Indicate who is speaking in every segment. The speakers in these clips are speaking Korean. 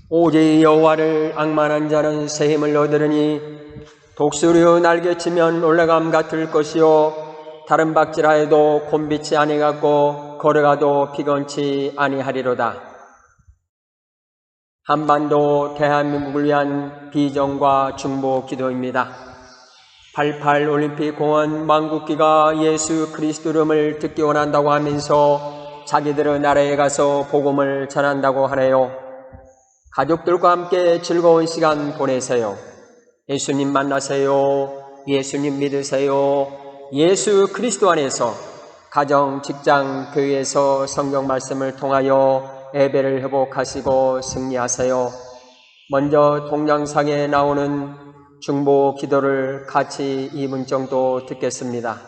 Speaker 1: 오직 여호와를 악만한 자는 새 힘을 얻으리니 독수리의 날개치면 올라감 같을 것이요 다른 박질하여도 곤비치 아니하고 걸어가도 피곤치 아니하리로다. 한반도 대한민국을 위한 비전과 중보 기도입니다. 88 올림픽 공원 만국기가 예수 그리스도 이름을 듣기 원한다고 하면서 자기들의 나라에 가서 복음을 전한다고 하네요. 가족들과 함께 즐거운 시간 보내세요. 예수님 만나세요. 예수님 믿으세요. 예수 그리스도 안에서 가정, 직장, 교회에서 성경 말씀을 통하여 예배를 회복하시고 승리하세요. 먼저 동영상에 나오는 중보 기도를 같이 2분 정도 듣겠습니다.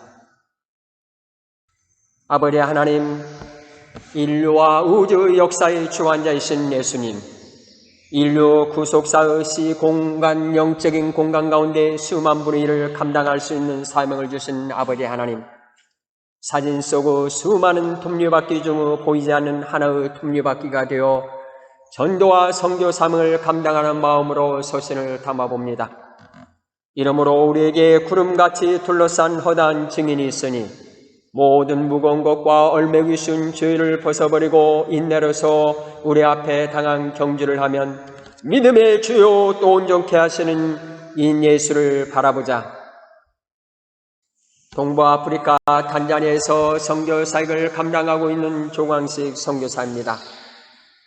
Speaker 1: 아버지 하나님, 인류와 우주 역사의 주관자이신 예수님, 인류 구속사의 시공간, 영적인 공간 가운데 수만 분의 일을 감당할 수 있는 사명을 주신 아버지 하나님, 사진 속의 수많은 톱니바퀴 중 보이지 않는 하나의 톱니바퀴가 되어 전도와 선교 사명을 감당하는 마음으로 소신을 담아봅니다. 이러므로 우리에게 구름같이 둘러싼 허다한 증인이 있으니 모든 무거운 것과 얼매기 쉬운 죄를 벗어버리고 인내로서 우리 앞에 당한 경주를 하면 믿음의 주요 또 온전케 하시는 인 예수를 바라보자. 동부아프리카 탄자니아에서 선교 사역을 감당하고 있는 조광식 선교사입니다.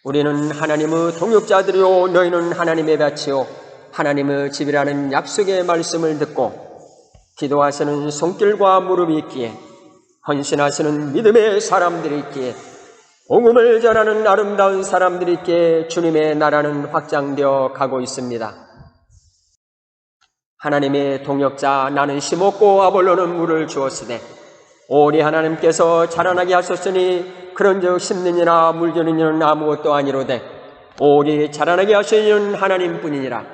Speaker 1: 우리는 하나님의 동역자들이요 너희는 하나님의 밭이요 하나님의 집이라는 약속의 말씀을 듣고 기도하시는 손길과 무릎이 있기에 헌신하시는 믿음의 사람들이 있기에 복음을 전하는 아름다운 사람들이 있기에 주님의 나라는 확장되어 가고 있습니다. 하나님의 동역자 나는 심었고 아볼로는 물을 주었으되 오니 하나님께서 자라나게 하셨으니 그런즉 심는 이나 물 주는 이는 아무것도 아니로되 오니 자라나게 하시는 이는 하나님뿐이니라.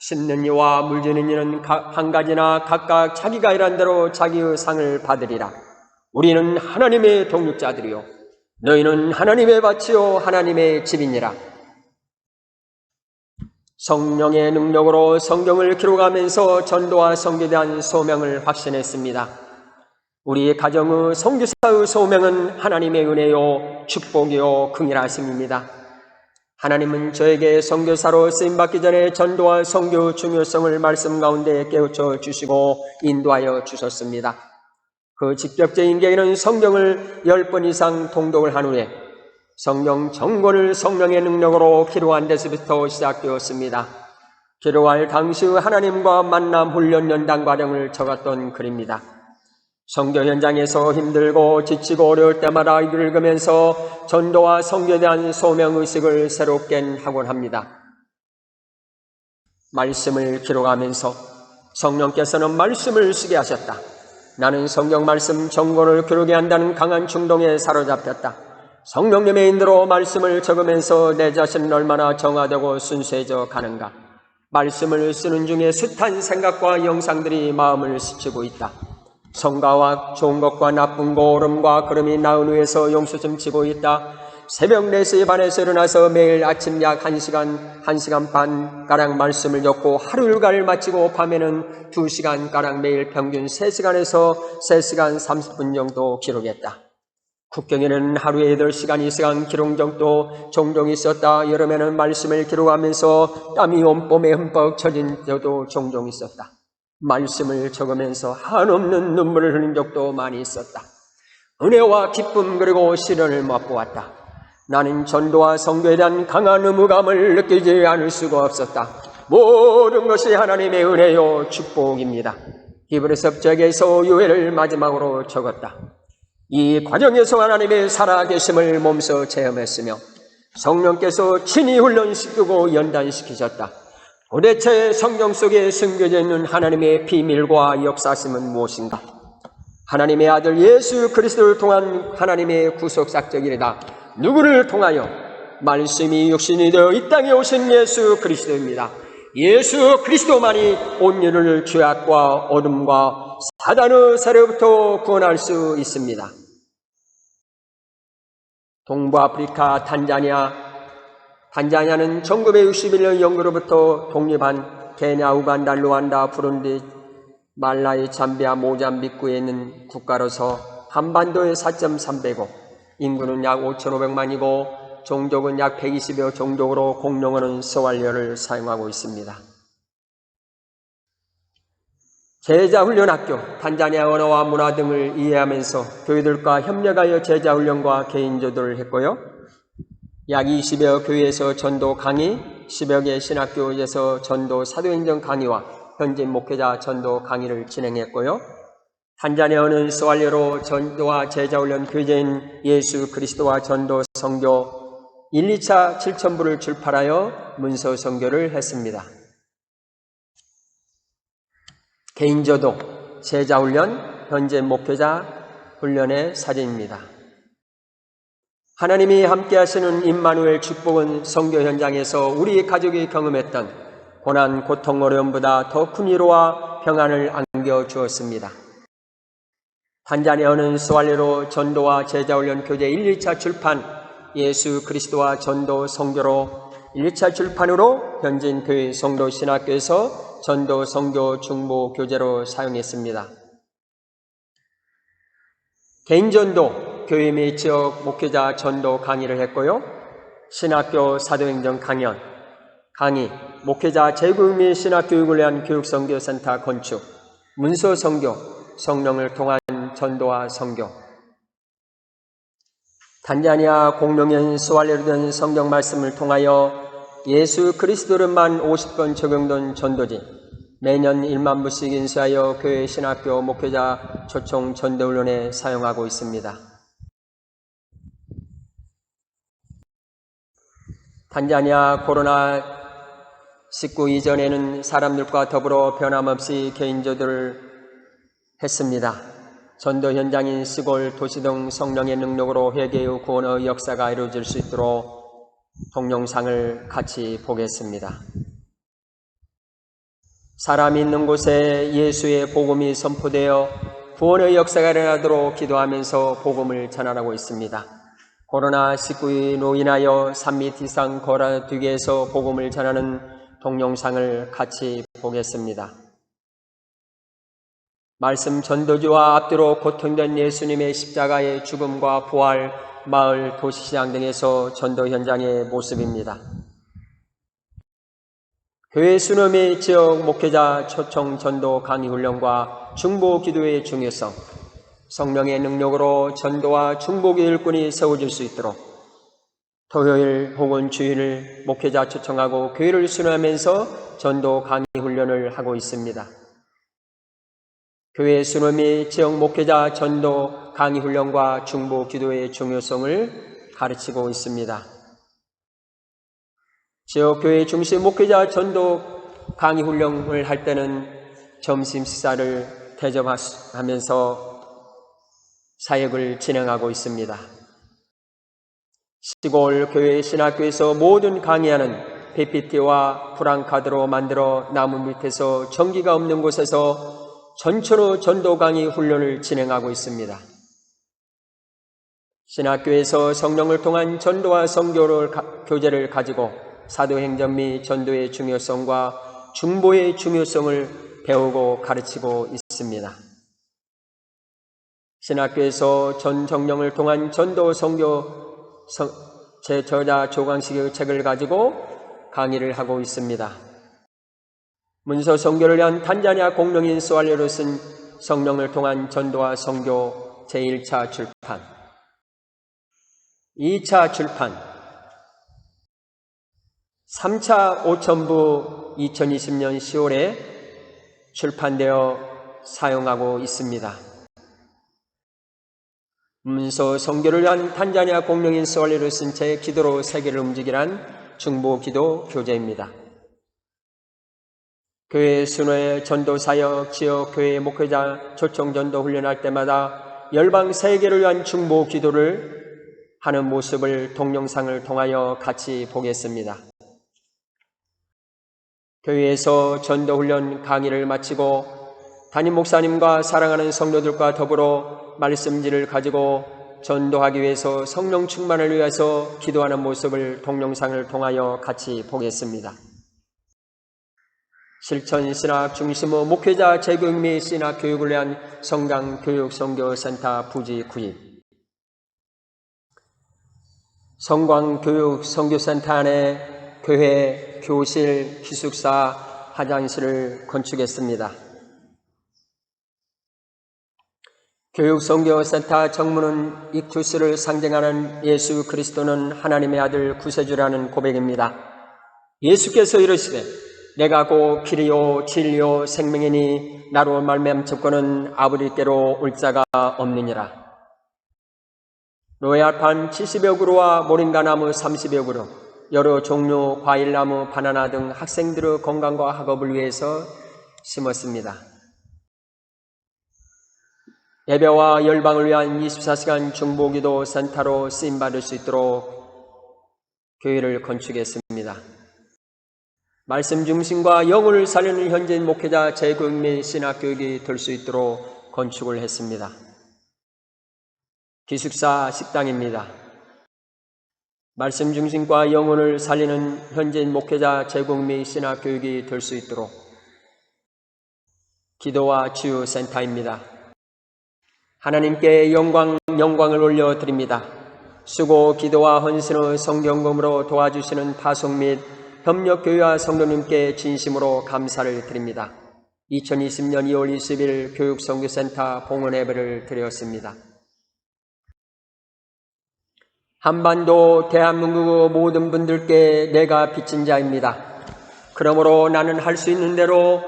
Speaker 1: 심는 이와 물 주는 이는 한 가지나 각각 자기가 일한 대로 자기의 상을 받으리라. 우리는 하나님의 동역자들이요 너희는 하나님의 밭이요 하나님의 집이니라. 성령의 능력으로 성경을 기록하면서 전도와 선교에 대한 소명을 확신했습니다. 우리 가정의 선교사의 소명은 하나님의 은혜요 축복이요 긍휼하심입니다. 하나님은 저에게 선교사로 쓰임받기 전에 전도와 선교의 중요성을 말씀 가운데 깨우쳐 주시고 인도하여 주셨습니다. 그 직접적인 계기는 성경을 10번 이상 통독을 한 후에 성경 정권을 성령의 능력으로 기록한 데서부터 시작되었습니다. 기록할 당시의 하나님과 만남 훈련 연단 과정을 적었던 글입니다. 선교 현장에서 힘들고 지치고 어려울 때마다 읽으면서 전도와 선교에 대한 소명의식을 새롭게 하곤 합니다. 말씀을 기록하면서 성령께서는 말씀을 쓰게 하셨다. 나는 성경 말씀 정권을 기록해야 한다는 강한 충동에 사로잡혔다. 성령님의 인도로 말씀을 적으면서 내 자신은 얼마나 정화되고 순수해져 가는가. 말씀을 쓰는 중에 숱한 생각과 영상들이 마음을 스치고 있다. 성가와 좋은 것과 나쁜 거 오름과 걸음이 나은 위에서 용수좀 치고 있다. 새벽 4시 반에서 일어나서 매일 아침 약 1시간 반가량 말씀을 적고 하루 일과를 마치고 밤에는 2시간가량 매일 평균 3시간에서 3시간 30분 정도 기록했다. 국경에는 하루에 8시간 이상 기록 정도 종종 있었다. 여름에는 말씀을 기록하면서 땀이 온몸에 흠뻑 젖은 적도 종종 있었다. 말씀을 적으면서 한없는 눈물을 흘린 적도 많이 있었다. 은혜와 기쁨 그리고 시련을 맛보았다. 나는 전도와 선교에 대한 강한 의무감을 느끼지 않을 수가 없었다. 모든 것이 하나님의 은혜요 축복입니다. 히브리서 적에서 유해를 마지막으로 적었다. 이 과정에서 하나님의 살아계심을 몸소 체험했으며 성령께서 친히 훈련시키고 연단시키셨다. 도대체 성경 속에 숨겨져 있는 하나님의 비밀과 역사심은 무엇인가? 하나님의 아들 예수 그리스도를 통한 하나님의 구속작적이다. 누구를 통하여? 말씀이 육신이 되어 이 땅에 오신 예수 그리스도입니다. 예수 그리스도만이 온 인류를 죄악과 어둠과 사단의 세력부터 구원할 수 있습니다. 동부아프리카 탄자니아 탄자니아는 1961년 영구로부터 독립한 케냐, 우간다, 루안다, 부룬디, 말라위, 잠비아, 모잠비크에 있는 국가로서 한반도의 4.3배국, 인구는 약 5,500만이고 종족은 약 120여 종족으로 공용어는 스왈리어를 사용하고 있습니다. 제자훈련학교, 탄자니아 언어와 문화 등을 이해하면서 교회들과 협력하여 제자훈련과 개인조도를 했고요. 약 20여 교회에서 전도 강의, 10여 개 신학교에서 전도 사도행전 강의와 현진 목회자 전도 강의를 진행했고요. 탄자니아어는 스왈리어로 전도와 제자훈련 교재인 예수 그리스도와 전도 선교 1, 2차 7,000부를 출판하여 문서 선교를 했습니다. 개인조도, 제자훈련, 현재 목회자 훈련의 사진입니다. 하나님이 함께 하시는 임마누엘 축복은 선교 현장에서 우리 가족이 경험했던 고난, 고통, 어려움보다 더 큰 위로와 평안을 안겨주었습니다. 탄자니아어는 스왈리어로 전도와 제자훈련 교재 1, 2차 출판, 예수 그리스도와 전도 선교로 1, 2차 출판으로 현진 교회 성도 신학교에서 전도 선교 중보 교재로 사용했습니다. 개인전도, 교회 및 지역 목회자 전도 강의를 했고요. 신학교 사도행전 강의, 목회자 재교육 및 신학교육을 위한 교육선교센터 건축, 문서 선교, 성령을 통한 전도와 선교. 탄자니아 공룡인 스왈리어로 된 성경 말씀을 통하여 예수 그리스도를만 50번 적용된 전도지, 매년 1만 부씩 인수하여 교회 신학교 목회자 초청 전도훈련에 사용하고 있습니다. 탄자니아 코로나19 이전에는 사람들과 더불어 변함없이 개인조도를 했습니다. 전도 현장인 시골, 도시 등 성령의 능력으로 회개의 구원의 역사가 이루어질 수 있도록 동영상을 같이 보겠습니다. 사람이 있는 곳에 예수의 복음이 선포되어 구원의 역사가 일어나도록 기도하면서 복음을 전하고 있습니다. 코로나19로 인하여 3미 이상 거라두기에서 복음을 전하는 동영상을 같이 보겠습니다. 말씀 전도주와 앞뒤로 고통된 예수님의 십자가의 죽음과 부활, 마을, 도시시장 등에서 전도 현장의 모습입니다. 교회 수놈의 지역 목회자 초청 전도 강의 훈련과 중보 기도의 중요성, 성령의 능력으로 전도와 중보의 일꾼이 세워질 수 있도록 토요일 혹은 주일을 목회자 초청하고 교회를 순회하면서 전도 강의 훈련을 하고 있습니다. 교회 수놈이 지역 목회자 전도 강의 훈련과 중보 기도의 중요성을 가르치고 있습니다. 지역 교회 중심 목회자 전도 강의 훈련을 할 때는 점심 식사를 대접하면서 사역을 진행하고 있습니다. 시골 교회 신학교에서 모든 강의하는 PPT와 프랑카드로 만들어 나무 밑에서 전기가 없는 곳에서 전초로 전도 강의 훈련을 진행하고 있습니다. 신학교에서 성령을 통한 전도와 선교를 교재를 가지고 사도행전 및 전도의 중요성과 중보의 중요성을 배우고 가르치고 있습니다. 신학교에서 전 성령을 통한 전도 선교 제저자 조광식의 책을 가지고 강의를 하고 있습니다. 문서 선교를 위한 탄자니아 공룡인 스왈리어로 쓴 성령을 통한 전도와 선교 제1차 출판, 2차 출판, 3차 5,000부 2020년 10월에 출판되어 사용하고 있습니다. 문서 선교를 위한 탄자니아 공룡인 스왈리어로 쓴 제 기도로 세계를 움직이란 중보 기도 교재입니다. 교회 순회 전도 사역, 지역 교회 목회자 초청 전도 훈련할 때마다 열방 세계를 위한 중보 기도를 하는 모습을 동영상을 통하여 같이 보겠습니다. 교회에서 전도 훈련 강의를 마치고 담임 목사님과 사랑하는 성도들과 더불어 말씀지를 가지고 전도하기 위해서 성령 충만을 위해서 기도하는 모습을 동영상을 통하여 같이 보겠습니다. 실천 신학 중심의 목회자 재교육 및 신학 교육을 위한 성강 교육 선교센터 부지 구입. 성광 교육 선교센터 안에 교회, 교실, 기숙사, 화장실을 건축했습니다. 교육선교센터 정문은 익투스를 상징하는 예수 그리스도는 하나님의 아들 구세주라는 고백입니다. 예수께서 이르시되 내가 곧 길이요 진리요 생명이니 나로 말미암 접고는 아버지께로 올 자가 없느니라. 로얄팜 70여 그루와 모링가 나무 30여 그루, 여러 종류 과일나무, 바나나 등 학생들의 건강과 학업을 위해서 심었습니다. 예배와 열방을 위한 24시간 중보기도 센터로 쓰임받을 수 있도록 교회를 건축했습니다. 말씀 중심과 영혼을 살리는 현지인 목회자 재교육 및 신학교육이 될 수 있도록 건축을 했습니다. 기숙사 식당입니다. 말씀 중심과 영혼을 살리는 현지인 목회자 재교육 및 신학교육이 될 수 있도록 기도와 치유센터입니다. 하나님께 영광을 올려드립니다. 수고, 기도와 헌신의 성경금으로 도와주시는 파송 및 협력교회와 성도님께 진심으로 감사를 드립니다. 2020년 2월 20일 교육선교센터 봉헌 예배를 드렸습니다. 한반도 대한민국의 모든 분들께 내가 빚진 자입니다. 그러므로 나는 할 수 있는 대로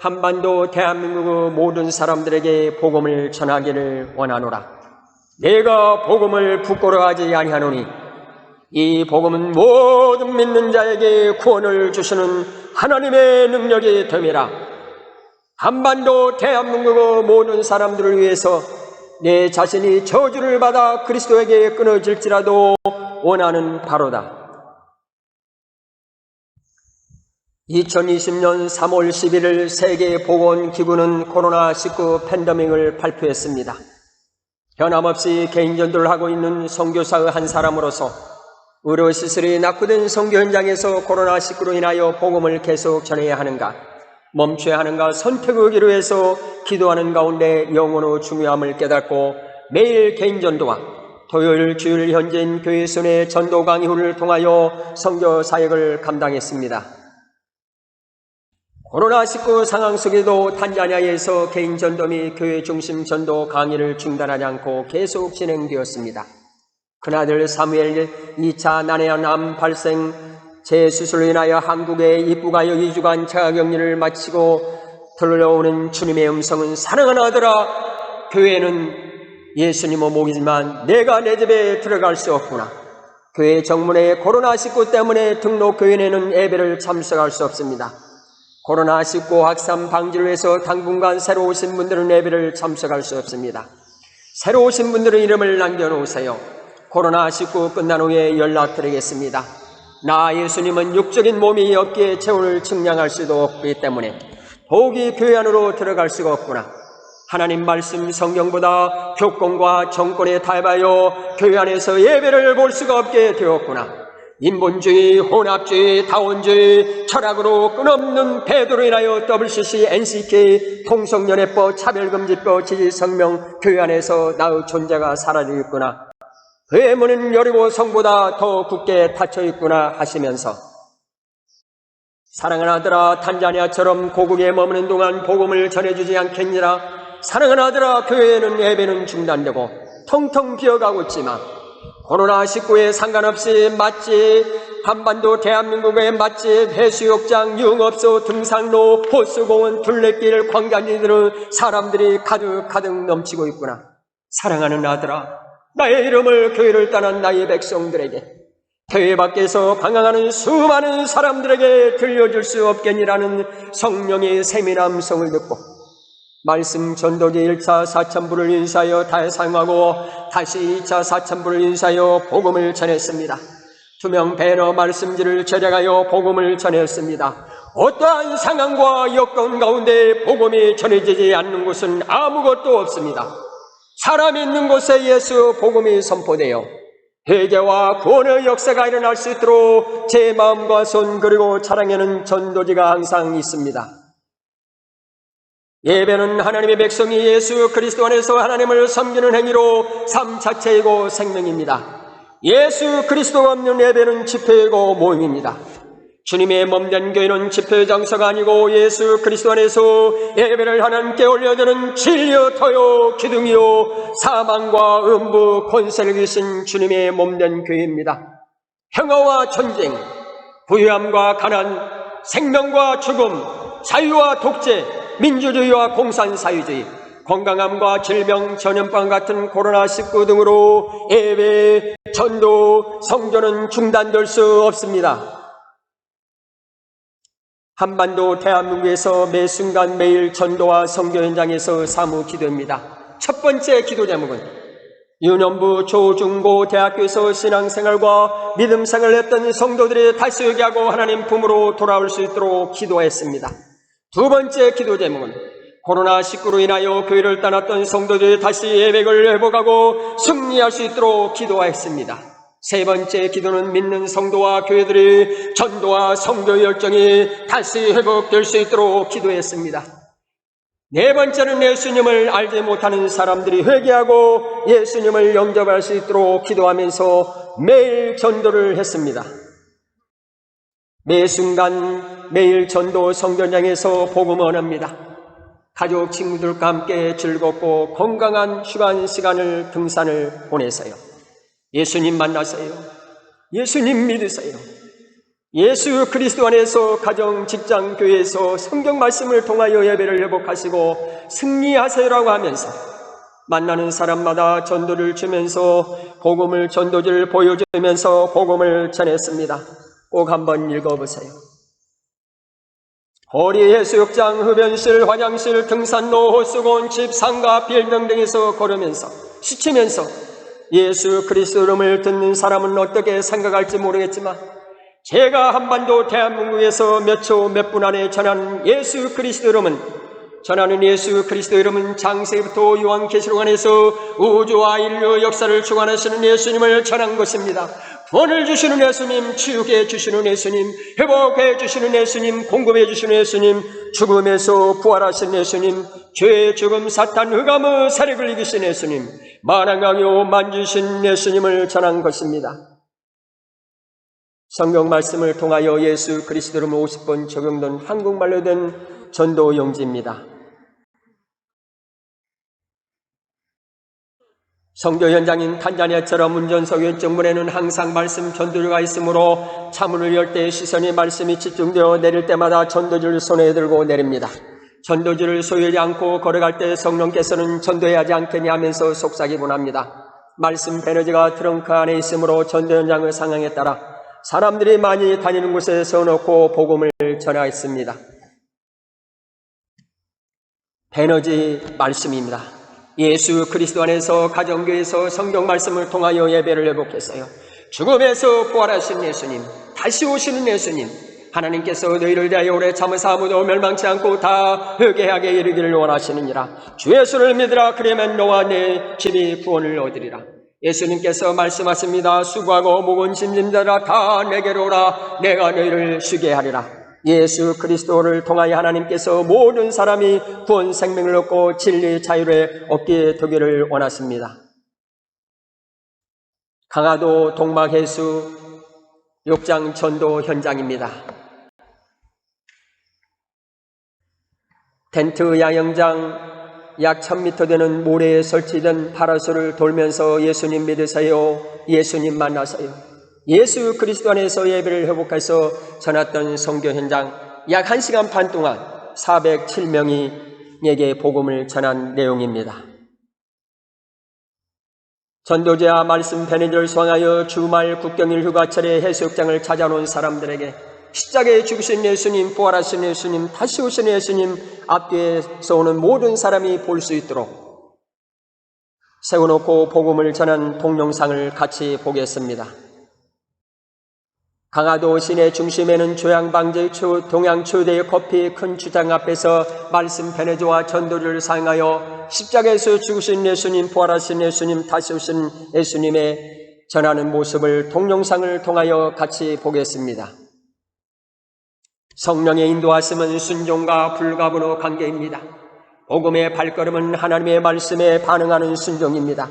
Speaker 1: 한반도 대한민국의 모든 사람들에게 복음을 전하기를 원하노라. 내가 복음을 부끄러워하지 아니하노니 이 복음은 모든 믿는 자에게 구원을 주시는 하나님의 능력이 됨이라. 한반도 대한민국의 모든 사람들을 위해서 내 자신이 저주를 받아 그리스도에게 끊어질지라도 원하는 바로다. 2020년 3월 11일 세계보건기구는 코로나19 팬데믹을 발표했습니다. 변함없이 개인전도를 하고 있는 선교사의 한 사람으로서 의료시설이 낙후된 선교 현장에서 코로나19로 인하여 복음을 계속 전해야 하는가, 멈춰야 하는가 선택의 길을 위해서 기도하는 가운데 영혼의 중요함을 깨닫고 매일 개인전도와 토요일 주일 현지인 교회 순회 전도 강의회를 통하여 선교 사역을 감당했습니다. 코로나19 상황 속에도 탄자니아에서 개인 전도 및 교회 중심 전도 강의를 중단하지 않고 계속 진행되었습니다. 큰아들 사무엘 2차 난해한 발생 재수술로 인하여 한국에 입국하여 2주간 자가격리를 마치고 들려오는 주님의 음성은 사랑하는 아들아, 교회는 예수님의 목이지만 내가 내 집에 들어갈 수 없구나. 교회 정문에 코로나19 때문에 등록 교인에는 예배를 참석할 수 없습니다. 코로나19 확산 방지를 위해서 당분간 새로 오신 분들은 예배를 참석할 수 없습니다. 새로 오신 분들은 이름을 남겨놓으세요. 코로나19 끝난 후에 연락드리겠습니다. 나 예수님은 육적인 몸이 없기에 체온을 측량할 수도 없기 때문에 더욱이 교회 안으로 들어갈 수가 없구나. 하나님 말씀 성경보다 교권과 정권에 타협하여 교회 안에서 예배를 볼 수가 없게 되었구나. 인본주의, 혼합주의, 다원주의, 철학으로 끝없는 배도로 인하여 WCC, NCK, 통성연애법, 차별금지법, 지지성명, 교회 안에서 나의 존재가 사라지고 있구나. 그의 문은 여리고 성보다 더 굳게 닫혀 있구나 하시면서 사랑하는 아들아, 탄자니아처럼 고국에 머무는 동안 복음을 전해주지 않겠니라. 사랑하는 아들아, 교회에는 예배는 중단되고 텅텅 비어가고 있지만 코로나19에 상관없이 맛집, 한반도 대한민국의 맛집, 해수욕장, 유흥업소, 등산로, 호수공원, 둘레길, 관광지들은 사람들이 가득 넘치고 있구나. 사랑하는 아들아, 나의 이름을 교회를 떠난 나의 백성들에게, 교회 밖에서 방황하는 수많은 사람들에게 들려줄 수 없겠니라는 성령의 세밀한 음성을 듣고 말씀 전도지 1차 4,000부를 인사하여 달성하고 다시 2차 4,000부를 인사하여 복음을 전했습니다. 투명 배너 말씀지를 절약하여 복음을 전했습니다. 어떠한 상황과 여건 가운데 복음이 전해지지 않는 곳은 아무것도 없습니다. 사람이 있는 곳에 예수 복음이 선포되어 회개와 구원의 역사가 일어날 수 있도록 제 마음과 손 그리고 차량에는 전도지가 항상 있습니다. 예배는 하나님의 백성이 예수 그리스도 안에서 하나님을 섬기는 행위로 삶 자체이고 생명입니다. 예수 그리스도가 없는 예배는 집회이고 모임입니다. 주님의 몸된 교회는 집회 장소가 아니고 예수 그리스도 안에서 예배를 하나님께 올려드는 진리요 터요 기둥이요 사망과 음부 권세를 이신 주님의 몸된 교회입니다. 평화와 전쟁, 부유함과 가난, 생명과 죽음, 자유와 독재, 민주주의와 공산사회주의, 건강함과 질병, 전염병 같은 코로나19 등으로 예배, 전도, 성전은 중단될 수 없습니다. 한반도 대한민국에서 매 순간 매일 전도와 선교 현장에서 사무 기도입니다. 첫 번째 기도 제목은 유년부 초중고 대학교에서 신앙생활과 믿음생활을 했던 성도들이 다시 회개하고 하나님 품으로 돌아올 수 있도록 기도했습니다. 두 번째 기도 제목은 코로나19로 인하여 교회를 떠났던 성도들이 다시 예배를 회복하고 승리할 수 있도록 기도했습니다. 세 번째 기도는 믿는 성도와 교회들이 전도와 성교 열정이 다시 회복될 수 있도록 기도했습니다. 네 번째는 예수님을 알지 못하는 사람들이 회개하고 예수님을 영접할 수 있도록 기도하면서 매일 전도를 했습니다. 매 순간 매일 전도 성전장에서 복음을 합니다. 가족 친구들과 함께 즐겁고 건강한 휴관 시간을 등산을 보내세요. 예수님 만나세요. 예수님 믿으세요. 예수 그리스도 안에서 가정, 직장, 교회에서 성경 말씀을 통하여 예배를 회복하시고 승리하세요라고 하면서 만나는 사람마다 전도를 주면서 복음을 전도지를 보여주면서 복음을 전했습니다. 꼭 한번 읽어보세요. 거리, 해수욕장, 흡연실, 화장실, 등산로, 호수공원, 집, 상가, 빌딩 등에서 걸으면서 스치면서 예수 그리스도 이름을 듣는 사람은 어떻게 생각할지 모르겠지만 제가 한반도 대한민국에서 몇 초 몇 분 안에 전하는 예수 그리스도 이름은 창세부터 요한계시록 안에서 우주와 인류 역사를 주관하시는 예수님을 전한 것입니다. 구원을 주시는 예수님, 치유해 주시는 예수님, 회복해 주시는 예수님, 공급해 주시는 예수님, 죽음에서 부활하신 예수님, 죄의 죽음, 사탄, 흑암의 세력을 이기신 예수님, 만왕강요 만주신 예수님을 전한 것입니다. 성경 말씀을 통하여 예수 그리스도 이름 50번 적용된 한국말로 된 전도 용지입니다. 성교 현장인 탄자니아처럼 운전석 왼쪽 문에는 항상 말씀 전도주가 있으므로 차문을 열 때 시선이 말씀이 집중되어 내릴 때마다 전도주를 손에 들고 내립니다. 전도주를 소유하지 않고 걸어갈 때 성령께서는 전도해야 하지 않겠냐 하면서 속삭이곤 합니다. 말씀 배너지가 트렁크 안에 있으므로 전도 현장의 상황에 따라 사람들이 많이 다니는 곳에 세워놓고 복음을 전하였습니다. 배너지 말씀입니다. 예수 그리스도 안에서 가정교회에서 성경 말씀을 통하여 예배를 회복했어요. 죽음에서 부활하신 예수님, 다시 오시는 예수님, 하나님께서 너희를 대하여 오래 참으사 아무도 멸망치 않고 다 회개하게 이르기를 원하시느니라. 주 예수를 믿으라. 그러면 너와 내 집이 구원을 얻으리라. 예수님께서 말씀하십니다. 수고하고 무거운 짐진 자들아 다 내게로 오라. 내가 너희를 쉬게 하리라. 예수 그리스도를 통하여 하나님께서 모든 사람이 구원 생명을 얻고 진리 자유를 얻게 되기를 원하십니다. 강화도 동막해수 욕장 전도 현장입니다. 텐트 야영장 약 1000m 되는 모래에 설치된 파라솔을 돌면서 예수님 믿으세요. 예수님 만나세요. 예수 그리스도 안에서 예배를 회복해서 전했던 선교 현장 약 1시간 반 동안 407명이에게 복음을 전한 내용입니다. 전도자 말씀 베네디를 수행하여 주말 국경일 휴가철에 해수욕장을 찾아놓은 사람들에게 십자가에 죽으신 예수님, 부활하신 예수님, 다시 오신 예수님 앞뒤에서 오는 모든 사람이 볼 수 있도록 세워놓고 복음을 전한 동영상을 같이 보겠습니다. 강화도 시내 중심에는 조양방제 동양 최대의 커피 큰 주장 앞에서 말씀 베네조와 전도를 사용하여 십자가에서 죽으신 예수님, 부활하신 예수님, 다시 오신 예수님의 전하는 모습을 동영상을 통하여 같이 보겠습니다. 성령의 인도하심은 순종과 불가분의 관계입니다. 복음의 발걸음은 하나님의 말씀에 반응하는 순종입니다.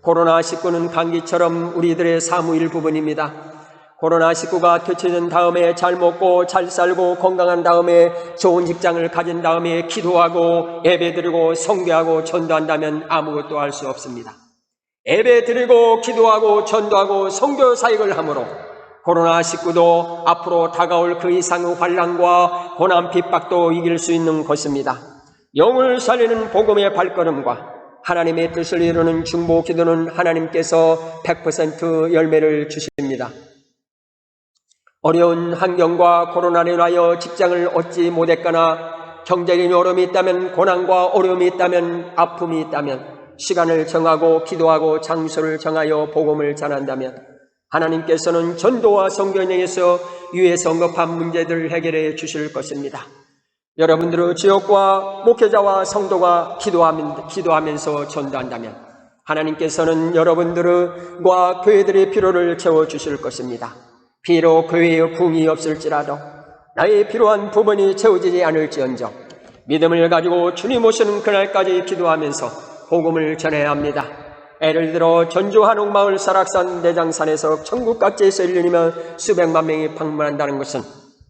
Speaker 1: 코로나19는 감기처럼 우리들의 사무 일부분입니다. 코로나19가 퇴치된 다음에 잘 먹고 잘 살고 건강한 다음에 좋은 직장을 가진 다음에 기도하고 예배드리고 선교하고 전도한다면 아무것도 할 수 없습니다. 예배드리고 기도하고 전도하고 선교 사역을 하므로 코로나19도 앞으로 다가올 그 이상의 환난과 고난 핍박도 이길 수 있는 것입니다. 영을 살리는 복음의 발걸음과 하나님의 뜻을 이루는 중보 기도는 하나님께서 100% 열매를 주십니다. 어려운 환경과 코로나로 인하여 직장을 얻지 못했거나 경제적인 어려움이 있다면, 고난과 어려움이 있다면, 아픔이 있다면 시간을 정하고 기도하고 장소를 정하여 복음을 전한다면 하나님께서는 전도와 선교행에서 위에서 언급한 문제들을 해결해 주실 것입니다. 여러분들의 지역과 목회자와 성도가 기도하면서 전도한다면 하나님께서는 여러분들과 교회들의 필요를 채워주실 것입니다. 비록 교회의 부흥이 없을지라도 나의 필요한 부분이 채워지지 않을지언정 믿음을 가지고 주님 오시는 그날까지 기도하면서 복음을 전해야 합니다. 예를 들어 전주 한옥마을 설악산 내장산에서 천국 각지에서 1년이면 수백만 명이 방문한다는 것은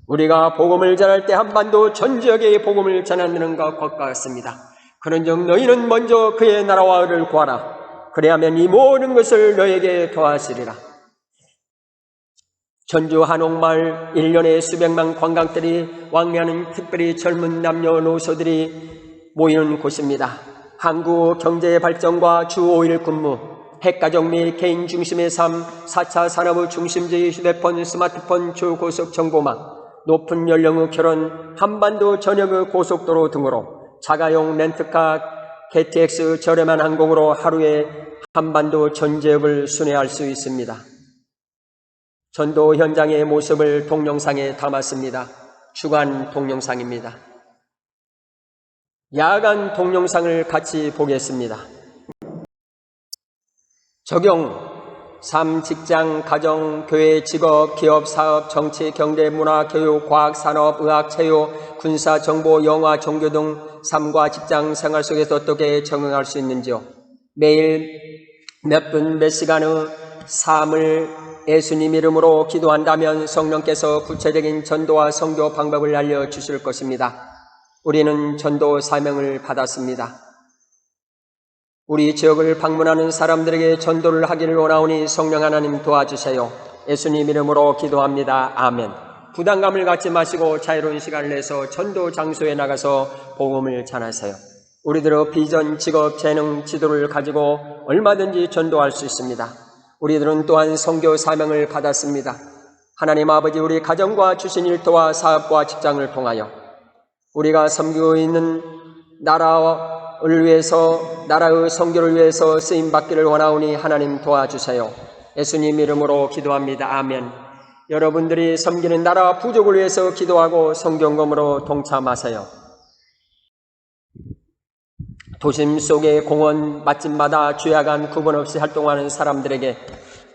Speaker 1: 우리가 복음을 전할 때 한반도 전 지역에 복음을 전하는 것과 같습니다. 그런즉 너희는 먼저 그의 나라와 의를 구하라. 그래야면 이 모든 것을 너에게 더하시리라. 전주 한옥마을 1년에 수백만 관광들이 왕래하는 특별히 젊은 남녀노소들이 모이는 곳입니다. 한국 경제의 발전과 주 5일 근무, 핵가족 및 개인 중심의 삶, 4차 산업의 중심지의 휴대폰, 스마트폰, 초고속 정보망, 높은 연령의 결혼, 한반도 전역의 고속도로 등으로 자가용 렌트카, KTX 저렴한 항공으로 하루에 한반도 전 지역을 순회할 수 있습니다. 전도 현장의 모습을 동영상에 담았습니다. 주간 동영상입니다. 야간 동영상을 같이 보겠습니다. 적용, 삶, 직장, 가정, 교회, 직업, 기업, 사업, 정치, 경제, 문화, 교육, 과학, 산업, 의학, 체육, 군사, 정보, 영화, 종교 등 삶과 직장 생활 속에서 어떻게 적응할 수 있는지요. 매일 몇 분, 몇 시간의 삶을 예수님 이름으로 기도한다면 성령께서 구체적인 전도와 선교 방법을 알려주실 것입니다. 우리는 전도 사명을 받았습니다. 우리 지역을 방문하는 사람들에게 전도를 하기를 원하오니 성령 하나님 도와주세요. 예수님 이름으로 기도합니다. 아멘. 부담감을 갖지 마시고 자유로운 시간을 내서 전도 장소에 나가서 복음을 전하세요. 우리들의 비전, 직업, 재능, 지도를 가지고 얼마든지 전도할 수 있습니다. 우리들은 또한 선교 사명을 받았습니다. 하나님 아버지, 우리 가정과 주신 일터와 사업과 직장을 통하여 우리가 섬기고 있는 나라를 위해서, 나라의 선교를 위해서 쓰임받기를 원하오니 하나님 도와주세요. 예수님 이름으로 기도합니다. 아멘. 여러분들이 섬기는 나라와 부족을 위해서 기도하고 선교금으로 동참하세요. 도심 속의 공원, 맛집마다 주야간 구분 없이 활동하는 사람들에게,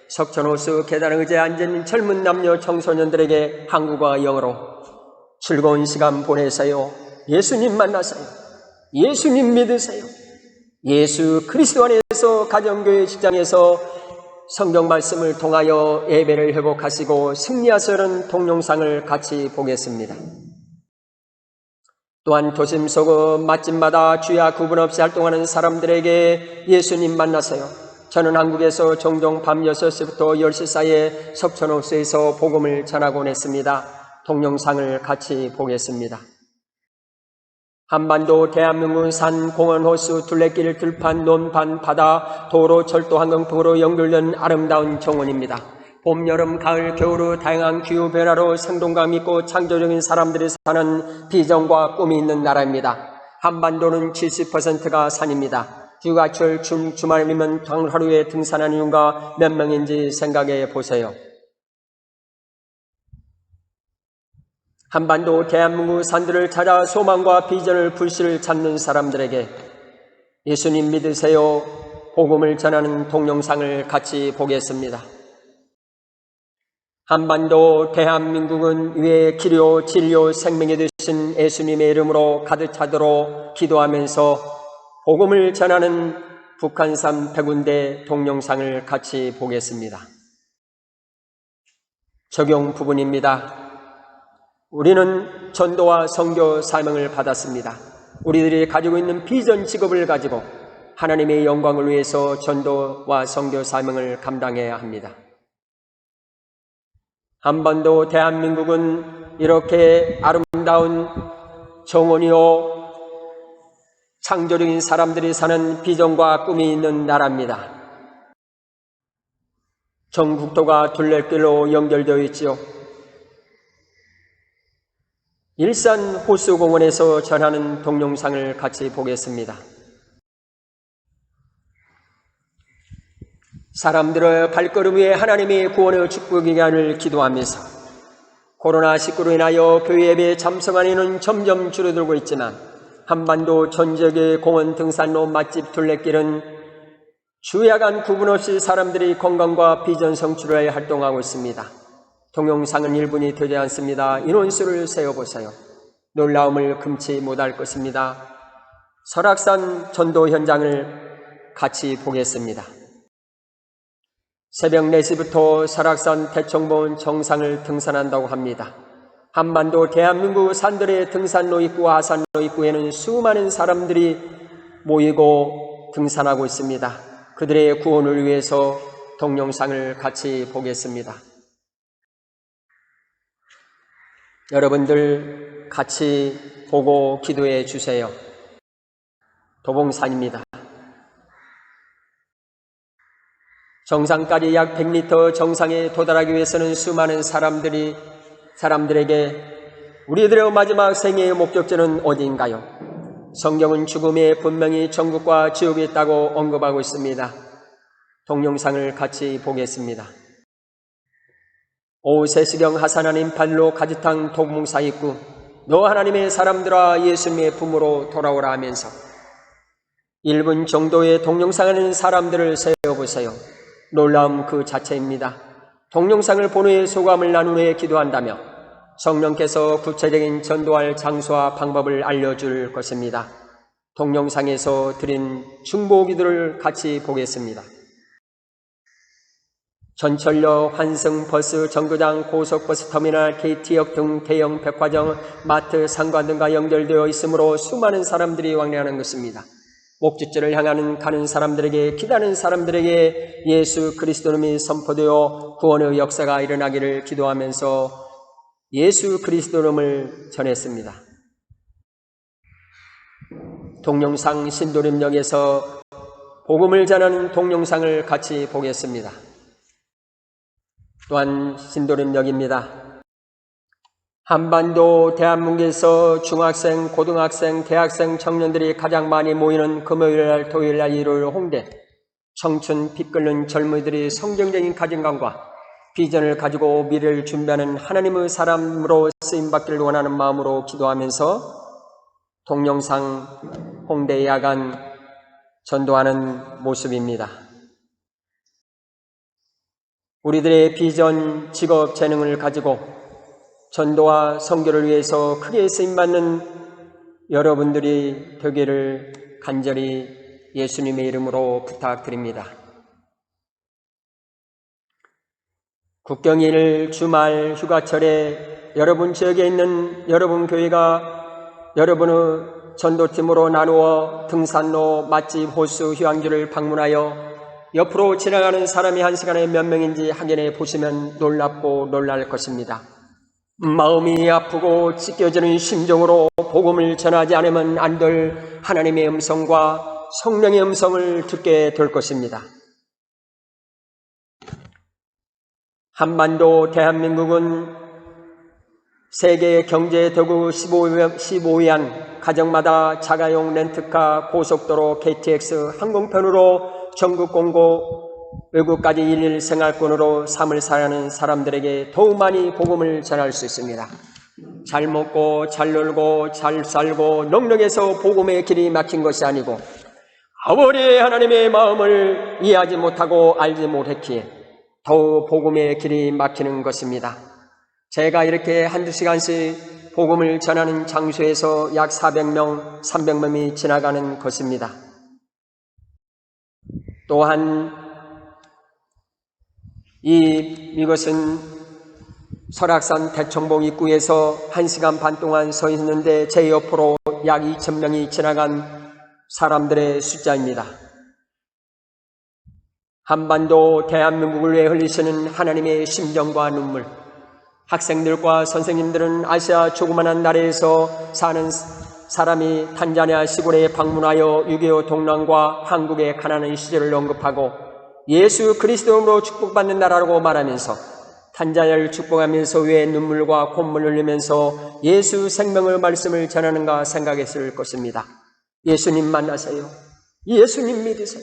Speaker 1: 석촌호수 계단에 의자에 앉은 젊은 남녀 청소년들에게 한국어와 영어로 즐거운 시간 보내세요. 예수님 만나세요. 예수님 믿으세요. 예수 그리스도 안에서 가정교회 직장에서 성경 말씀을 통하여 예배를 회복하시고 승리하시는 동영상을 같이 보겠습니다. 또한 도심 속의 맛집마다 주야 구분 없이 활동하는 사람들에게 예수님 만나세요. 저는 한국에서 종종 밤 6시부터 10시 사이에 석촌호수에서 복음을 전하곤 했습니다. 동영상을 같이 보겠습니다. 한반도, 대한민국 산, 공원, 호수, 둘레길, 들판, 논판, 바다, 도로, 철도, 항공통으로 연결된 아름다운 정원입니다. 봄, 여름, 가을, 겨울의 다양한 기후 변화로 생동감 있고 창조적인 사람들이 사는 비전과 꿈이 있는 나라입니다. 한반도는 70%가 산입니다. 휴가철 주말이면 하루에 등산하는 이유가 몇 명인지 생각해 보세요. 한반도 대한민국 산들을 찾아 소망과 비전을 불씨를 찾는 사람들에게 예수님 믿으세요 복음을 전하는 동영상을 같이 보겠습니다. 한반도 대한민국은 위의 기료, 진료, 생명이 되신 예수님의 이름으로 가득 차도록 기도하면서 복음을 전하는 북한산 백운대 동영상을 같이 보겠습니다. 적용 부분입니다. 우리는 전도와 선교 사명을 받았습니다. 우리들이 가지고 있는 비전 직업을 가지고 하나님의 영광을 위해서 전도와 선교 사명을 감당해야 합니다. 한반도 대한민국은 이렇게 아름다운 정원이요 창조적인 사람들이 사는 비전과 꿈이 있는 나라입니다. 전국도가 둘레길로 연결되어 있지요. 일산 호수공원에서 전하는 동영상을 같이 보겠습니다. 사람들의 발걸음 위에 하나님의 구원의 축복이 가를 기도하면서 코로나19로 인하여 교회 예배에 참석하는 이는 점점 줄어들고 있지만 한반도 전 지역의 공원, 등산로, 맛집, 둘레길은 주야간 구분 없이 사람들이 건강과 비전 성취를 위해 활동하고 있습니다. 동영상은 1분이 되지 않습니다. 인원수를 세어보세요. 놀라움을 금치 못할 것입니다. 설악산 전도 현장을 같이 보겠습니다. 새벽 4시부터 설악산 대청봉 정상을 등산한다고 합니다. 한반도 대한민국 산들의 등산로 입구와 하산로 입구에는 수많은 사람들이 모이고 등산하고 있습니다. 그들의 구원을 위해서 동영상을 같이 보겠습니다. 여러분들 같이 보고 기도해 주세요. 도봉산입니다. 정상까지 약 100m 정상에 도달하기 위해서는 수많은 사람들에게 우리들의 마지막 생애의 목적지는 어디인가요? 성경은 죽음에 분명히 천국과 지옥이 있다고 언급하고 있습니다. 동영상을 같이 보겠습니다. 오후 3시경 하산하는 발로 가지탕 도봉사 입구 너 하나님의 사람들아 예수님의 품으로 돌아오라 하면서 1분 정도의 동영상을 사람들을 세어보세요. 놀라움 그 자체입니다. 동영상을 본 후에 소감을 나눈 후에 기도한다며 성령께서 구체적인 전도할 장소와 방법을 알려줄 것입니다. 동영상에서 드린 중보 기도를 같이 보겠습니다. 전철역, 환승버스, 정거장, 고속버스터미널, KT역 등 대형 백화점, 마트, 상가 등과 연결되어 있으므로 수많은 사람들이 왕래하는 것입니다. 목적지를 향하는 가는 사람들에게 기다리는 사람들에게 예수 그리스도님이 선포되어 구원의 역사가 일어나기를 기도하면서 예수 그리스도님을 전했습니다. 동영상 신도림역에서 복음을 전하는 동영상을 같이 보겠습니다. 또한 신도림역입니다. 한반도 대한민국에서 중학생, 고등학생, 대학생, 청년들이 가장 많이 모이는 금요일날, 토요일날, 일요일 홍대 청춘 피 끓는 젊은이들이 성경적인 가진감과 비전을 가지고 미래를 준비하는 하나님의 사람으로 쓰임받기를 원하는 마음으로 기도하면서 동영상 홍대 야간 전도하는 모습입니다. 우리들의 비전, 직업, 재능을 가지고 전도와 선교를 위해서 크게 쓰임받는 여러분들이 되기를 간절히 예수님의 이름으로 부탁드립니다. 국경일, 주말, 휴가철에 여러분 지역에 있는 여러분 교회가 여러분의 전도팀으로 나누어 등산로, 맛집, 호수, 휴양지를 방문하여 옆으로 지나가는 사람이 한 시간에 몇 명인지 확인해 보시면 놀랍고 놀랄 것입니다. 마음이 아프고 찢겨지는 심정으로 복음을 전하지 않으면 안 될 하나님의 음성과 성령의 음성을 듣게 될 것입니다. 한반도 대한민국은 세계 경제 도구 15위안 가정마다 자가용 렌트카, 고속도로, KTX, 항공편으로 전국 공고 외국까지 일일 생활권으로 삶을 살아가는 사람들에게 더욱 많이 복음을 전할 수 있습니다. 잘 먹고 잘 놀고 잘 살고 넉넉해서 복음의 길이 막힌 것이 아니고 아버지 하나님의 마음을 이해하지 못하고 알지 못했기에 더욱 복음의 길이 막히는 것입니다. 제가 이렇게 한두 시간씩 복음을 전하는 장소에서 약 400명, 300명이 지나가는 것입니다. 또한 이것은 설악산 대청봉 입구에서 1시간 반 동안 서 있는데 제 옆으로 약 2,000명이 지나간 사람들의 숫자입니다. 한반도 대한민국을 위해 흘리시는 하나님의 심정과 눈물, 학생들과 선생님들은 아시아 조그만한 나라에서 사는 사람이 탄자니아 시골에 방문하여 6.25 동란과 한국의 가난한 시절을 언급하고 예수 그리스도로 축복받는 나라라고 말하면서 탄자니아를 축복하면서 왜 눈물과 콧물을 흘리면서 예수 생명의 말씀을 전하는가 생각했을 것입니다. 예수님 만나세요. 예수님 믿으세요.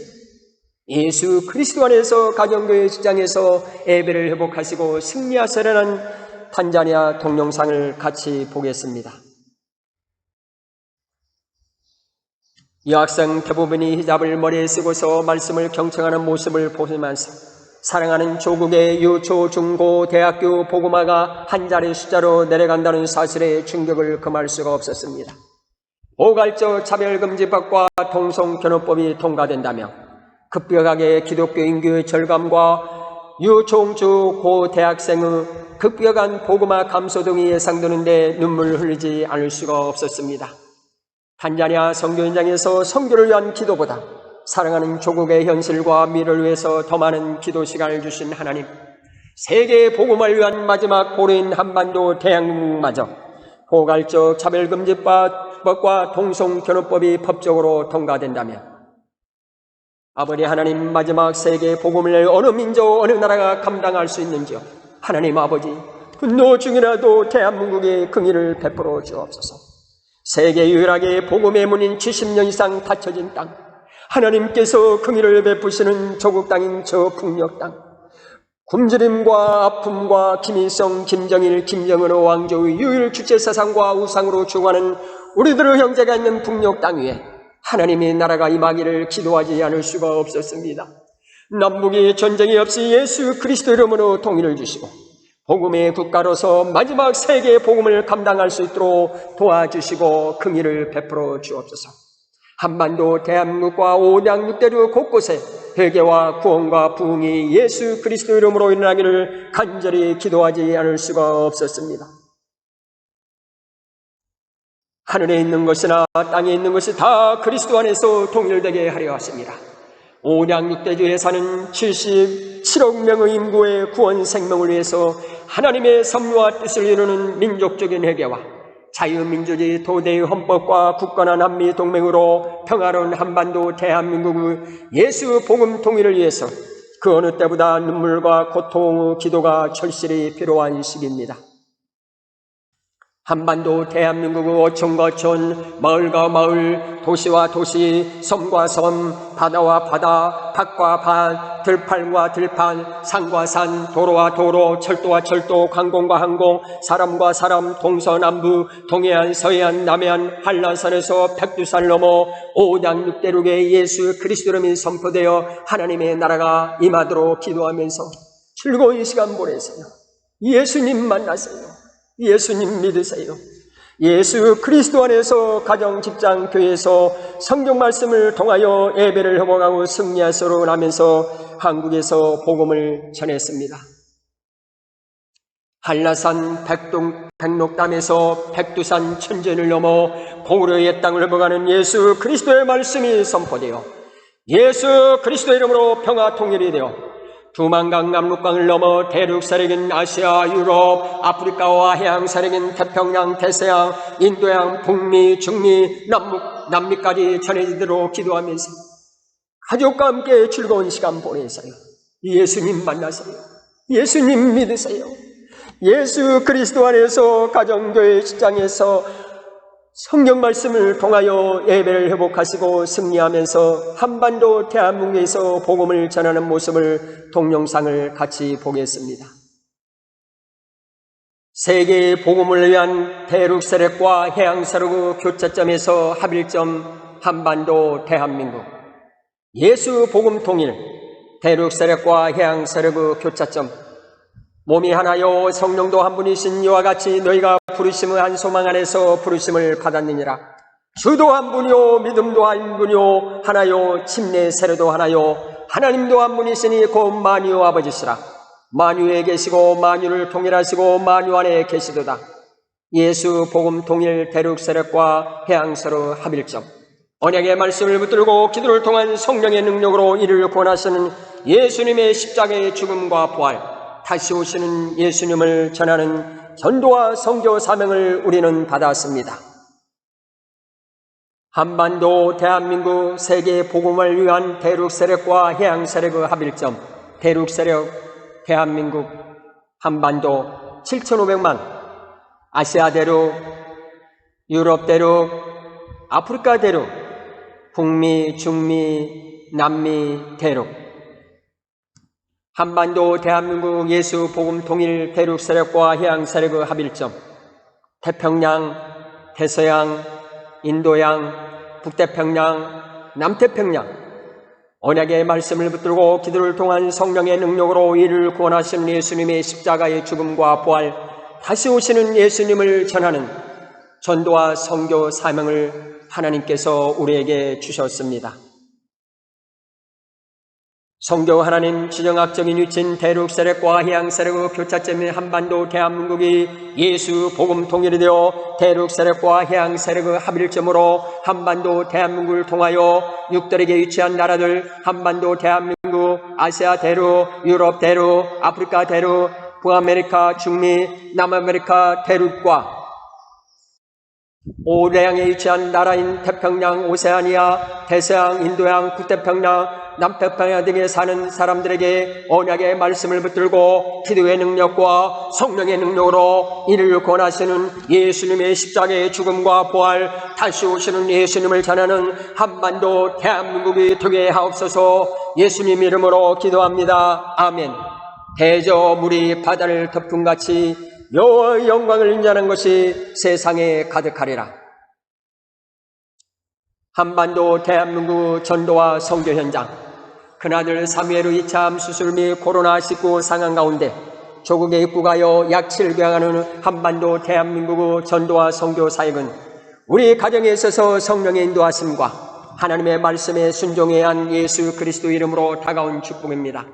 Speaker 1: 예수 그리스도 안에서 가정교회 직장에서 예배를 회복하시고 승리하시라는 탄자니아 동영상을 같이 보겠습니다. 여학생 대부분이 히잡을 머리에 쓰고서 말씀을 경청하는 모습을 보면서 사랑하는 조국의 유초, 중고, 대학교 복음화가 한 자리 숫자로 내려간다는 사실에 충격을 금할 수가 없었습니다. 포괄적 차별금지법과 동성결혼법이 통과된다며 급격하게 기독교 인구의 절감과 유초중주 고대학생의 급격한 복음화 감소 등이 예상되는데 눈물을 흘리지 않을 수가 없었습니다. 탄자니아 선교 현장에서 선교를 위한 기도보다 사랑하는 조국의 현실과 미래를 위해서 더 많은 기도 시간을 주신 하나님, 세계 복음을 위한 마지막 보루인 한반도 대한민국마저 포괄적 차별금지법과 동성결혼법이 법적으로 통과된다면 아버지 하나님, 마지막 세계 복음을 어느 민족 어느 나라가 감당할 수 있는지요. 하나님 아버지, 분노 중이라도 대한민국에 긍휼을 베풀어 주옵소서. 세계 유일하게 복음의 문인 70년 이상 닫혀진 땅, 하나님께서 긍휼을 베푸시는 조국 땅인 저 북녘 땅, 굶주림과 아픔과 김일성, 김정일, 김정은의 왕조의 유일 주체사상과 우상으로 죽어가는 우리들의 형제가 있는 북녘 땅 위에 하나님의 나라가 임하기를 기도하지 않을 수가 없었습니다. 남북이 전쟁이 없이 예수 그리스도 이름으로 통일을 주시고 복음의 국가로서 마지막 세계의 복음을 감당할 수 있도록 도와주시고 긍휼을 베풀어 주옵소서. 한반도 대한민국과 오냥 육대륙 곳곳에 회개와 구원과 부흥이 예수 그리스도 이름으로 일어나기를 간절히 기도하지 않을 수가 없었습니다. 하늘에 있는 것이나 땅에 있는 것이 다 그리스도 안에서 통일되게 하려 하십니다. 오냥 육대주에 사는 77억 명의 인구의 구원 생명을 위해서 하나님의 섭리와 뜻을 이루는 민족적인 회개와 자유민주주의 도대의 헌법과 굳건한 한미동맹으로 평화로운 한반도 대한민국의 예수 복음 통일을 위해서 그 어느 때보다 눈물과 고통의 기도가 절실히 필요한 시기입니다. 한반도 대한민국의 어촌과 촌, 마을과 마을, 도시와 도시, 섬과 섬, 바다와 바다, 밭과 밭, 들판과 들판, 산과 산, 도로와 도로, 철도와 철도, 항공과 항공, 사람과 사람, 동서남북, 동해안, 서해안, 남해안, 한라산에서 백두산을 넘어 오냥 육대륙의 예수 그리스도 이름이 선포되어 하나님의 나라가 임하도록 기도하면서 즐거운 시간 보내세요. 예수님 만나세요. 예수님 믿으세요. 예수 그리스도 안에서 가정, 직장, 교회에서 성경 말씀을 통하여 예배를 회복하고 승리하도록 하면서 한국에서 복음을 전했습니다. 한라산 백록담에서 백두산 천전을 넘어 고구려의 땅을 회복하는 예수 그리스도의 말씀이 선포되어 예수 그리스도 이름으로 평화 통일이 되어 두만강 남북강을 넘어 대륙 세력인 아시아, 유럽, 아프리카와 해양 세력인 태평양, 대서양, 인도양, 북미, 중미, 남미까지 전해지도록 기도하면서 가족과 함께 즐거운 시간 보내세요. 예수님 만나세요. 예수님 믿으세요. 예수 그리스도 안에서 가정교회 직장에서 성경 말씀을 통하여 예배를 회복하시고 승리하면서 한반도 대한민국에서 복음을 전하는 모습을 동영상을 같이 보겠습니다. 세계의 복음을 위한 대륙 세력과 해양 세력의 교차점에서 합일점 한반도 대한민국. 예수 복음 통일, 대륙 세력과 해양 세력의 교차점. 몸이 하나요 성령도 한 분이신 이와 같이 너희가 부르심의 한 소망 안에서 부르심을 받았느니라. 주도 한 분이요 믿음도 한 분이요 하나요 침례 세례도 하나요 하나님도 한 분이시니 곧 만유 아버지시라. 만유에 계시고 만유를 통일하시고 만유 안에 계시도다. 예수 복음 통일 대륙 세력과 해양 세력 합일점. 언약의 말씀을 붙들고 기도를 통한 성령의 능력으로 이를 구원하시는 예수님의 십자가의 죽음과 부활, 다시 오시는 예수님을 전하는 전도와 선교 사명을 우리는 받았습니다. 한반도 대한민국 세계 복음을 위한 대륙 세력과 해양 세력의 합일점. 대륙 세력 대한민국, 한반도 7,500만, 아시아 대륙, 유럽 대륙, 아프리카 대륙, 북미, 중미, 남미 대륙. 한반도 대한민국 예수 복음 통일 대륙 세력과 해양 세력의 합일점. 태평양, 대서양, 인도양, 북태평양, 남태평양. 언약의 말씀을 붙들고 기도를 통한 성령의 능력으로 이를 구원하시는 예수님의 십자가의 죽음과 부활, 다시 오시는 예수님을 전하는 전도와 선교 사명을 하나님께서 우리에게 주셨습니다. 선교 하나님 지정학적인 위치인 대륙 세력과 해양 세력의 교차점인 한반도 대한민국이 예수 복음 통일이 되어 대륙 세력과 해양 세력의 합일점으로 한반도 대한민국을 통하여 육들에게 위치한 나라들, 한반도 대한민국, 아시아 대륙, 유럽 대륙, 아프리카 대륙, 북아메리카, 중미, 남아메리카 대륙과 오대양에 위치한 나라인 태평양, 오세아니아, 대서양, 인도양, 북태평양, 남태평양 등에 사는 사람들에게 언약의 말씀을 붙들고 기도의 능력과 성령의 능력으로 이를 권하시는 예수님의 십자가의 죽음과 부활, 다시 오시는 예수님을 전하는 한반도 대한민국이 되게 하옵소서. 예수님 이름으로 기도합니다. 아멘. 대저 물이 바다를 덮음같이 여호와의 영광을 인자하는 것이 세상에 가득하리라. 한반도 대한민국 전도와 선교 현장. 큰아들 사무엘의 2차 암수술 및 코로나19 상황 가운데 조국에 입국하여 약 7개월 하는 한반도 대한민국의 전도와 선교 사역은 우리 가정에 있어서 성령의 인도하심과 하나님의 말씀에 순종해야 한 예수 그리스도 이름으로 다가온 축복입니다.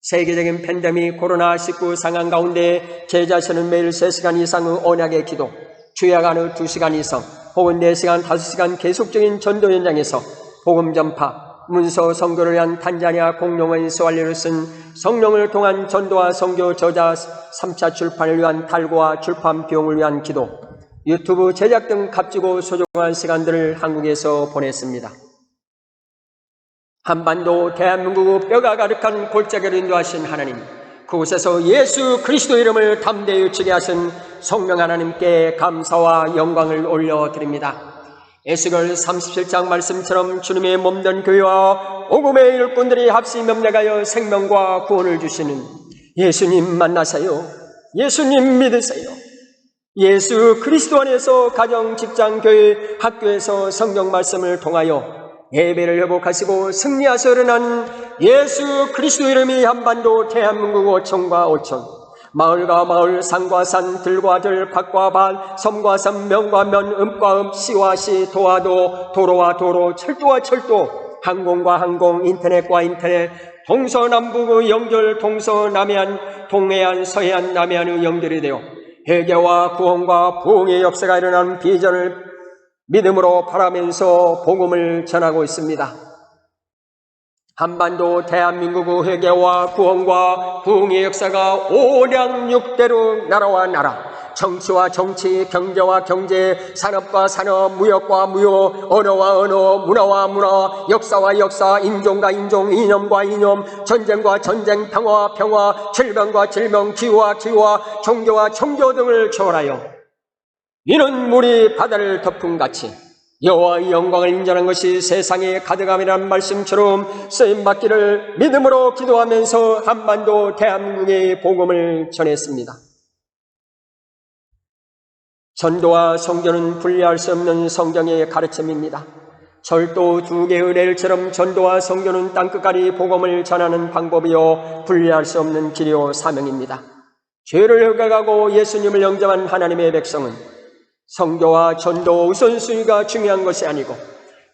Speaker 1: 세계적인 팬데믹 코로나19 상황 가운데 제 자신은 매일 3시간 이상의 언약의 기도, 주야간의 2시간 이상 혹은 4시간, 5시간 계속적인 전도 현장에서 복음 전파, 문서 선교를 위한 탄자니아 공용원서 완료를 쓴 성령을 통한 전도와 선교 저자 3차 출판을 위한 탈고와 출판 비용을 위한 기도, 유튜브 제작 등 값지고 소중한 시간들을 한국에서 보냈습니다. 한반도 대한민국의 뼈가 가득한 골짜기를 인도하신 하나님, 그곳에서 예수 그리스도 이름을 담대히 외치게 하신 성령 하나님께 감사와 영광을 올려드립니다. 에스겔 37장 말씀처럼 주님의 몸된 교회와 복음의 일꾼들이 합심 협력하여 생명과 구원을 주시는 예수님 만나세요. 예수님 믿으세요. 예수 그리스도 안에서 가정, 직장, 교회, 학교에서 성경 말씀을 통하여 예배를 회복하시고 승리하셔 일어난 예수 그리스도 이름이 한반도 대한민국 5천과 5천, 마을과 마을, 산과 산, 들과 들, 밭과 밭, 섬과 섬, 면과 면, 읍과 읍, 시와 시, 도와 도, 도로와 도로, 철도와 철도, 항공과 항공, 인터넷과 인터넷, 동서남북의 연결, 동서남해안, 동해안, 서해안, 남해안의 연결이 되어 회개와 구원과 부흥의 역사가 일어나는 비전을 믿음으로 바라면서 복음을 전하고 있습니다. 한반도 대한민국의 회개와 구원과 부흥의 역사가 오량육대로 나라와 나라, 정치와 정치, 경제와 경제, 산업과 산업, 무역과 무역, 언어와 언어, 문화와 문화, 역사와 역사, 인종과 인종, 이념과 이념, 전쟁과 전쟁, 평화와 평화, 질병과 질병, 기후와 기후와 종교와 종교 등을 초월하여 이는 물이 바다를 덮음같이 여호와의 영광을 인정하는 것이 세상에 가득함이라는 말씀처럼 쓰임받기를 믿음으로 기도하면서 한반도 대한민국의 복음을 전했습니다. 전도와 성교는 분리할 수 없는 성경의 가르침입니다. 철도 두 개의 레일처럼 전도와 성교는 땅끝까지 복음을 전하는 방법이요 분리할 수 없는 길이요 사명입니다. 죄를 회개하고 예수님을 영접한 하나님의 백성은 성교와 전도 우선순위가 중요한 것이 아니고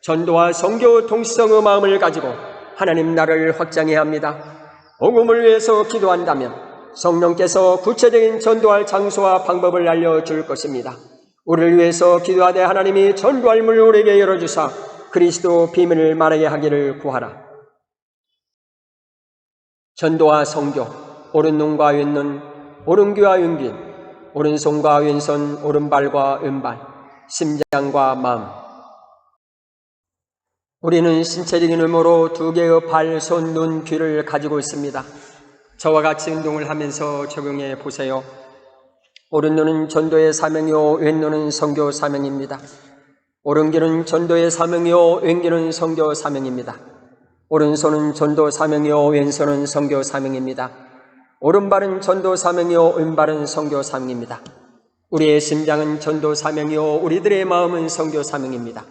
Speaker 1: 전도와 성교 동시성의 마음을 가지고 하나님 나라를 확장해야 합니다. 복음을 위해서 기도한다면 성령께서 구체적인 전도할 장소와 방법을 알려줄 것입니다. 우리를 위해서 기도하되 하나님이 전도할 문을 우리에게 열어주사 그리스도 비밀을 말하게 하기를 구하라. 전도와 성교, 옳은 눈과 왼눈, 옳은 귀와 왼귀, 오른손과 왼손, 오른발과 왼발, 심장과 마음. 우리는 신체적인 의무로 두 개의 발, 손, 눈, 귀를 가지고 있습니다. 저와 같이 운동을 하면서 적용해 보세요. 오른 눈은 전도의 사명이요 왼눈은 성교 사명입니다. 오른 귀는 전도의 사명이요 왼귀는 성교 사명입니다. 오른손은 전도 사명이요 왼손은 성교 사명입니다. 오른발은 전도 사명이요 왼발은 성교 사명입니다. 우리의 심장은 전도 사명이요 우리들의 마음은 성교 사명입니다.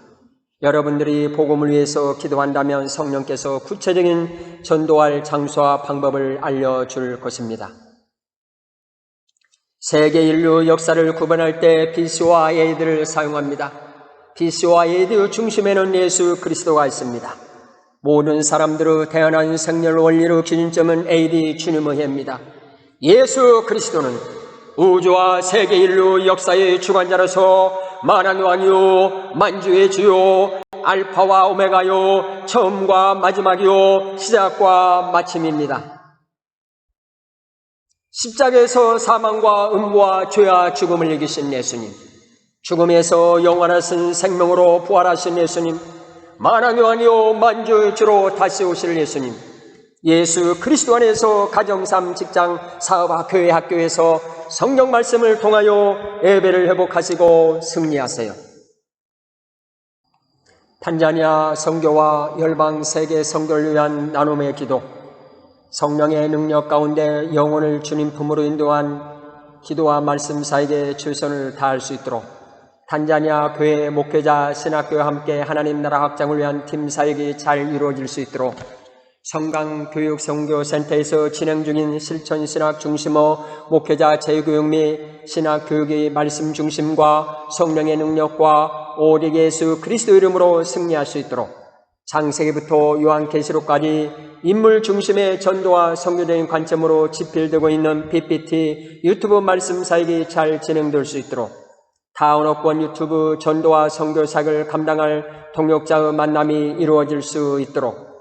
Speaker 1: 여러분들이 복음을 위해서 기도한다면 성령께서 구체적인 전도할 장소와 방법을 알려줄 것입니다. 세계 인류 역사를 구분할 때 BC와 AD를 사용합니다. BC와 AD 중심에는 예수 그리스도가 있습니다. 모든 사람들의 태어난 생렬 원리의 기준점은 AD 주님의 해입니다. 예수 그리스도는 우주와 세계 인류 역사의 주관자로서 만왕의 왕이요 만주의 주요 알파와 오메가요 처음과 마지막이요 시작과 마침입니다. 십자가에서 사망과 음부와 죄와 죽음을 이기신 예수님, 죽음에서 영원하신 생명으로 부활하신 예수님, 만왕의 왕이요 만주의 주로 다시 오실 예수님, 예수 그리스도 안에서 가정삼, 직장, 사업과 교회, 학교에서 성경 말씀을 통하여 예배를 회복하시고 승리하세요. 탄자니아 선교와 열방 세계 선교를 위한 나눔의 기도, 성령의 능력 가운데 영혼을 주님 품으로 인도한 기도와 말씀 사역에 최선을 다할 수 있도록 탄자니아 교회 목회자 신학교와 함께 하나님 나라 확장을 위한 팀 사역이 잘 이루어질 수 있도록 성강교육선교센터에서 진행 중인 실천신학 중심의 목회자 재교육 및 신학교육의 말씀 중심과 성령의 능력과 오직 예수 그리스도 이름으로 승리할 수 있도록 창세기부터 요한계시록까지 인물 중심의 전도와 선교적인 관점으로 집필되고 있는 PPT 유튜브 말씀 사역이 잘 진행될 수 있도록 타운업권 유튜브 전도와 선교 사역을 감당할 동역자의 만남이 이루어질 수 있도록